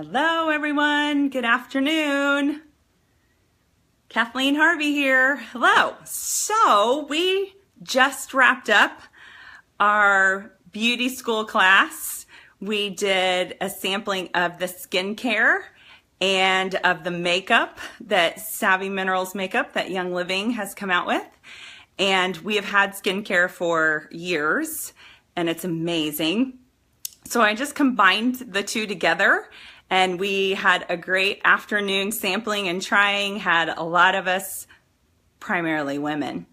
Hello everyone, good afternoon. Kathleen Harvey here. Hello. So we just wrapped up our beauty school class. We did a sampling of the skincare and of the makeup, that Savvy Minerals makeup that Young Living has come out with. And we have had skincare for years and it's amazing. So I just combined the two together and we had a great afternoon sampling and trying. Had a lot of us, primarily women.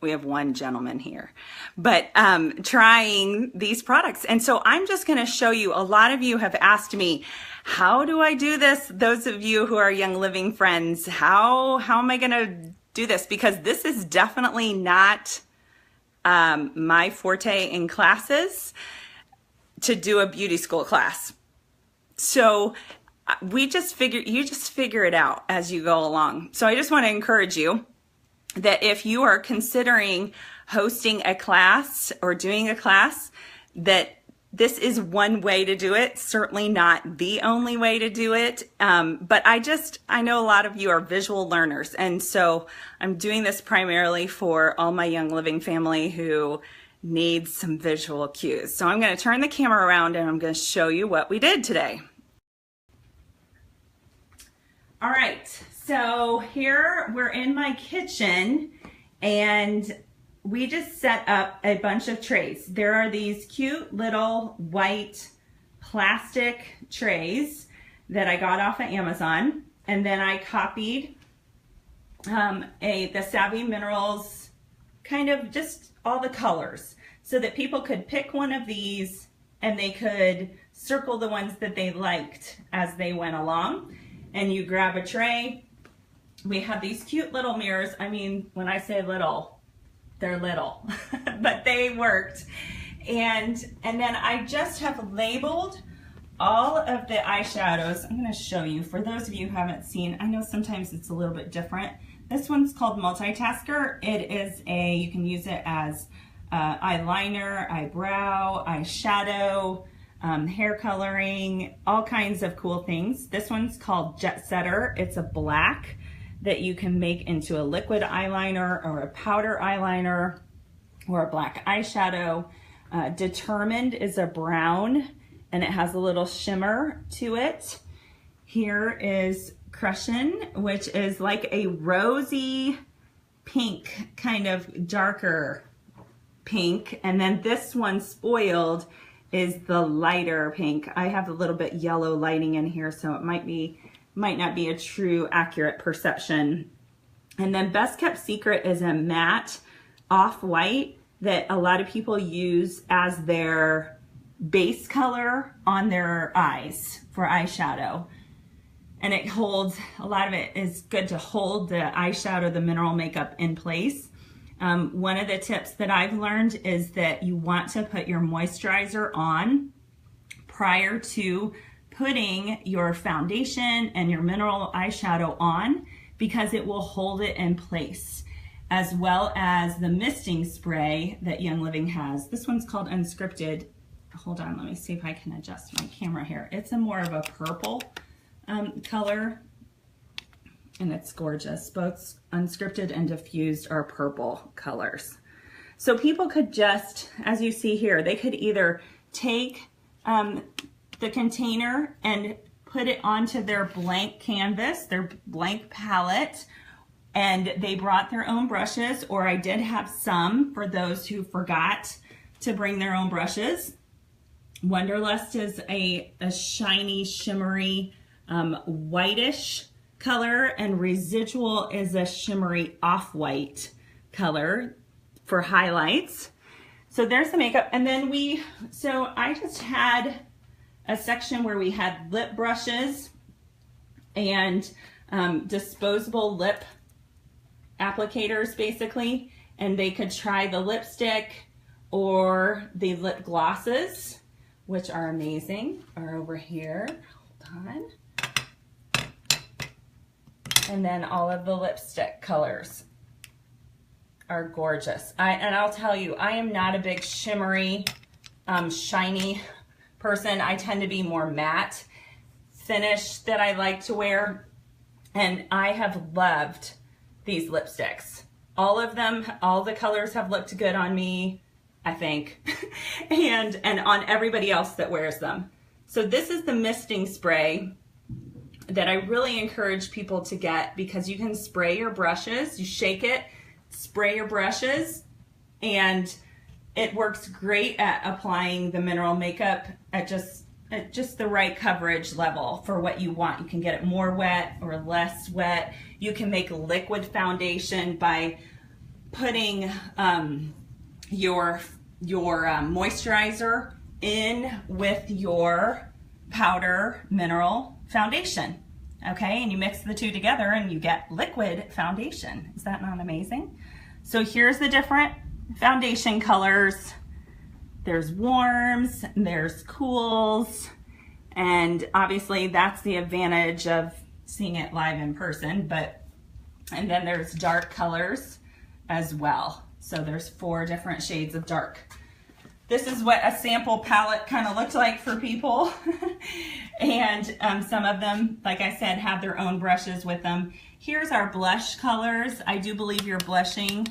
We have one gentleman here, but trying these products. And so I'm just gonna show you, a lot of you have asked me, how do I do this? Those of you who are Young Living friends, how am I gonna do this? Because this is definitely not my forte in classes, to do a beauty school class. So you just figure it out as you go along. So I just want to encourage you that if you are considering hosting a class or doing a class, that this is one way to do it, certainly not the only way to do it. But I know a lot of you are visual learners. And so I'm doing this primarily for all my Young Living family who needs some visual cues. So I'm going to turn the camera around and I'm going to show you what we did today. All right, so here we're in my kitchen and we just set up a bunch of trays. There are these cute little white plastic trays that I got off of Amazon, and then I copied the Savvy Minerals, kind of just all the colors, so that people could pick one of these and they could circle the ones that they liked as they went along. And you grab a tray. We have these cute little mirrors. I mean, when I say little, they're little, but they worked. And then I just have labeled all of the eyeshadows. I'm gonna show you, for those of you who haven't seen, I know sometimes it's a little bit different. This one's called Multitasker. It is you can use it as eyeliner, eyebrow, eyeshadow, hair coloring, all kinds of cool things. This one's called Jet Setter. It's a black that you can make into a liquid eyeliner or a powder eyeliner or a black eyeshadow. Determined is a brown and it has a little shimmer to it. Here is Crushin', which is like a rosy pink, kind of darker pink. And then this one, Spoiled, is the lighter pink. I have a little bit yellow lighting in here, so it might not be a true accurate perception. And then Best Kept Secret is a matte off-white that a lot of people use as their base color on their eyes for eyeshadow. And it holds, a lot of it is good to hold the eyeshadow, the mineral makeup in place. One of the tips that I've learned is that you want to put your moisturizer on prior to putting your foundation and your mineral eyeshadow on, because it will hold it in place, as well as the misting spray that Young Living has. This one's called Unscripted. Hold on, let me see if I can adjust my camera here. It's a more of a purple color, and it's gorgeous. Both Unscripted and Diffused are purple colors. So people could just, as you see here, they could either take the container and put it onto their blank canvas, their blank palette, and they brought their own brushes, or I did have some for those who forgot to bring their own brushes. Wonderlust is a shiny, shimmery, whitish color, and Residual is a shimmery off-white color for highlights. So there's the makeup. And then I just had a section where we had lip brushes and disposable lip applicators, basically, and they could try the lipstick or the lip glosses, which are amazing, are over here. Hold on. And then all of the lipstick colors are gorgeous. And I'll tell you, I am not a big shimmery, shiny person. I tend to be more matte. finish that I like to wear. And I have loved these lipsticks. All of them, all the colors have looked good on me, I think, and on everybody else that wears them. So this is the misting spray that I really encourage people to get, because you can spray your brushes, you shake it, spray your brushes, and it works great at applying the mineral makeup at just the right coverage level for what you want. You can get it more wet or less wet. You can make liquid foundation by putting your moisturizer in with your powder mineral foundation. Okay, and you mix the two together and you get liquid foundation. Is that not amazing? So here's the different foundation colors. There's warms, there's cools, and obviously that's the advantage of seeing it live in person, and then there's dark colors as well. So there's 4 different shades of dark. This is what a sample palette kind of looked like for people. And some of them, like I said, have their own brushes with them. Here's our blush colors. I do believe your blushing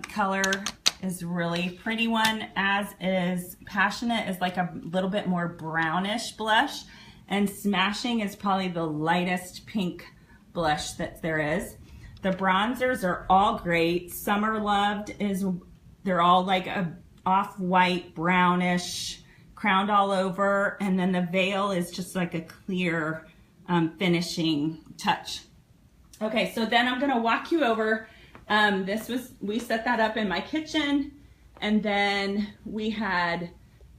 color is really pretty one, as is Passionate is like a little bit more brownish blush, and Smashing is probably the lightest pink blush that there is. The bronzers are all great. Summer Loved they're all like a off-white brownish, crowned all over, and then the Veil is just like a clear finishing touch. Okay, so then I'm gonna walk you over. We set that up in my kitchen, and then we had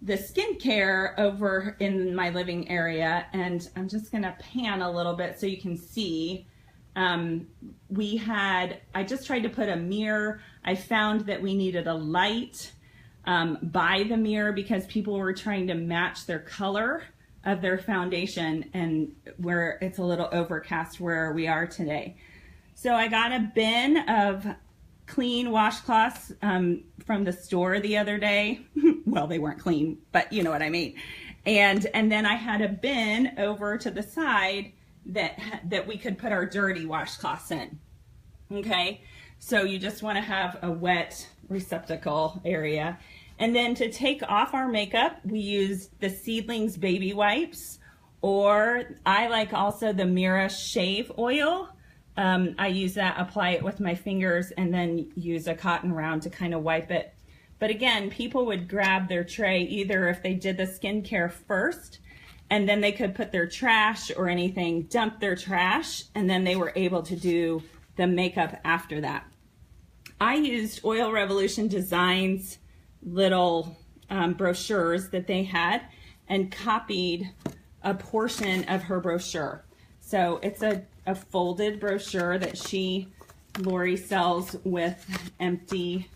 the skincare over in my living area, and I'm just gonna pan a little bit so you can see. I just tried to put a mirror. I found that we needed a light by the mirror because people were trying to match their color of their foundation, and where it's a little overcast where we are today. So I got a bin of clean washcloths from the store the other day. Well, they weren't clean, but you know what I mean. And then I had a bin over to the side that we could put our dirty washcloths in. Okay, so you just want to have a wet receptacle area. And then to take off our makeup, we use the Seedlings baby wipes, or I like also the Mira shave oil. I use that, apply it with my fingers, and then use a cotton round to kind of wipe it. But again, people would grab their tray either if they did the skincare first, and then they could put their trash or anything, dump their trash, and then they were able to do the makeup after that. I used Oil Revolution Designs little brochures that they had and copied a portion of her brochure. So it's a folded brochure that Lori sells with empty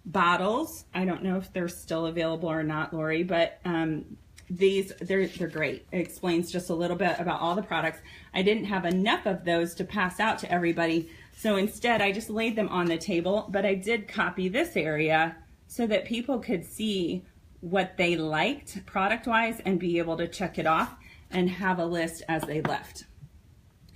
bottles. I don't know if they're still available or not, Lori, but they're great. It explains just a little bit about all the products. I didn't have enough of those to pass out to everybody, so instead I just laid them on the table, but I did copy this area so that people could see what they liked product-wise and be able to check it off and have a list as they left.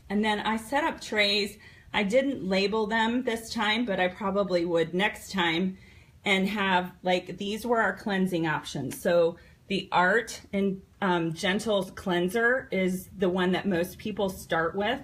And then I set up trays. I didn't label them this time, but I probably would next time, and have, like, these were our cleansing options. So the Art and Gentle Cleanser is the one that most people start with.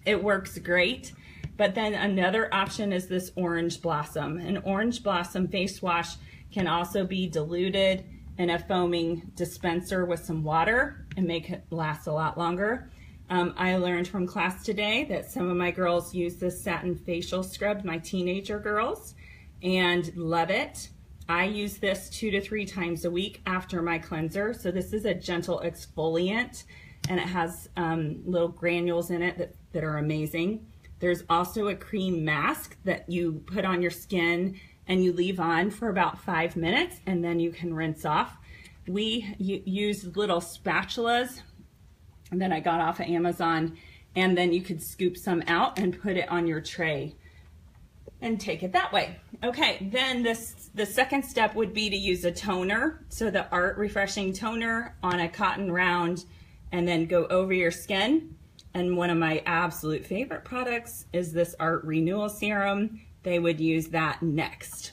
It works great. But then another option is this Orange Blossom. An Orange Blossom face wash can also be diluted in a foaming dispenser with some water and make it last a lot longer. I learned from class today that some of my girls use this Satin facial scrub, my teenager girls, and love it. I use this 2 to 3 times a week after my cleanser. So this is a gentle exfoliant, and it has little granules in it that are amazing. There's also a cream mask that you put on your skin and you leave on for about 5 minutes, and then you can rinse off. We use little spatulas that I got off of Amazon, and then you could scoop some out and put it on your tray and take it that way. Okay, then the second step would be to use a toner. So the Art Refreshing Toner on a cotton round, and then go over your skin. And one of my absolute favorite products is this Art Renewal Serum. They would use that next.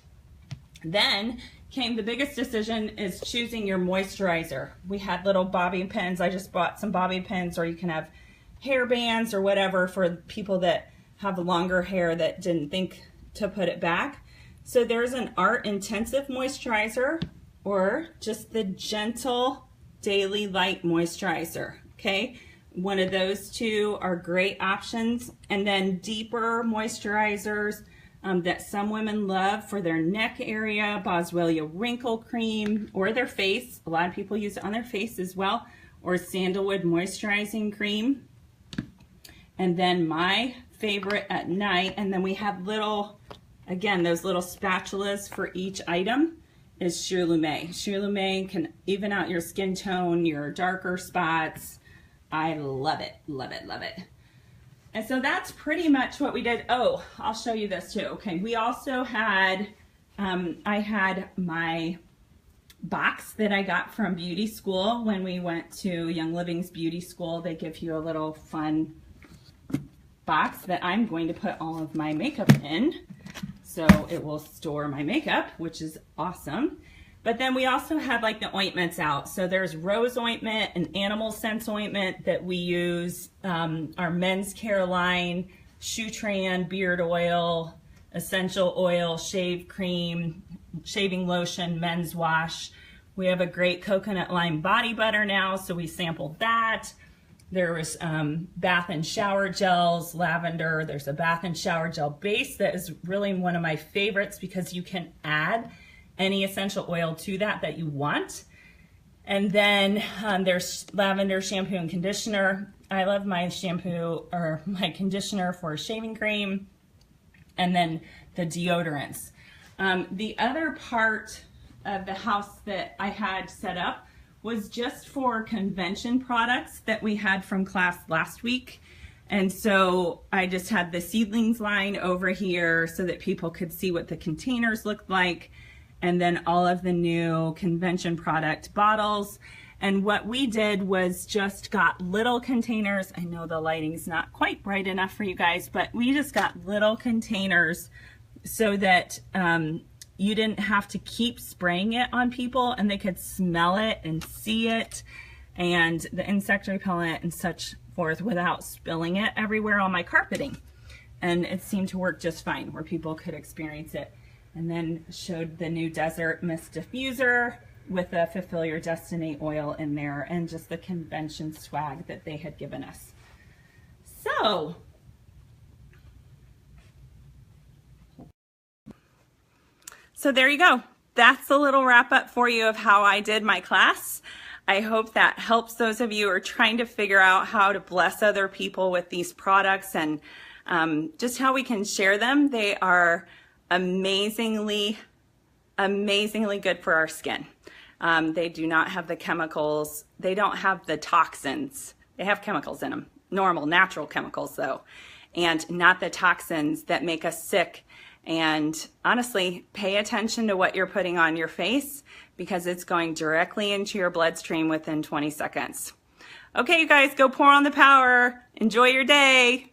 Then came the biggest decision, is choosing your moisturizer. We had little bobby pins. I just bought some bobby pins, or you can have hair bands or whatever for people that have longer hair that didn't think to put it back. So there's an Art Intensive Moisturizer, or just the Gentle Daily Light Moisturizer, okay? One of those two are great options. And then deeper moisturizers that some women love for their neck area, Boswellia Wrinkle Cream, or their face. A lot of people use it on their face as well, or Sandalwood Moisturizing Cream. And then my favorite at night, and then we have little, again, those little spatulas for each item, is Sheer Lumet. Sheer Lumet can even out your skin tone, your darker spots. I love it, love it, love it. And so that's pretty much what we did. Oh, I'll show you this too. Okay, we also had, I had my box that I got from beauty school when we went to Young Living's beauty school. They give you a little fun box that I'm going to put all of my makeup in. So it will store my makeup, which is awesome. But then we also had like the ointments out. So there's rose ointment and animal scent ointment that we use, our men's care line, Shoetran, beard oil, essential oil, shave cream, shaving lotion, men's wash. We have a great coconut lime body butter now, so we sampled that. There was bath and shower gels, lavender. There's a bath and shower gel base that is really one of my favorites because you can add any essential oil to that you want. And then there's lavender shampoo and conditioner. I love my shampoo or my conditioner for shaving cream. And then the deodorants. The other part of the house that I had set up was just for convention products that we had from class last week. And so I just had the seedlings line over here so that people could see what the containers looked like, and then all of the new convention product bottles. And what we did was just got little containers. I know the lighting's not quite bright enough for you guys, but we just got little containers so that you didn't have to keep spraying it on people and they could smell it and see it and the insect repellent and such forth without spilling it everywhere on my carpeting. And it seemed to work just fine where people could experience it. And then showed the new Desert Mist Diffuser with a Fulfill Your Destiny oil in there and just the convention swag that they had given us. So there you go. That's a little wrap up for you of how I did my class. I hope that helps those of you who are trying to figure out how to bless other people with these products and just how we can share them. They are amazingly good for our skin. They do not have the chemicals. They don't have the toxins. They have chemicals in them, normal, natural chemicals though, and not the toxins that make us sick. And honestly, pay attention to what you're putting on your face because it's going directly into your bloodstream within 20 seconds. Okay, you guys, go pour on the power. Enjoy your day.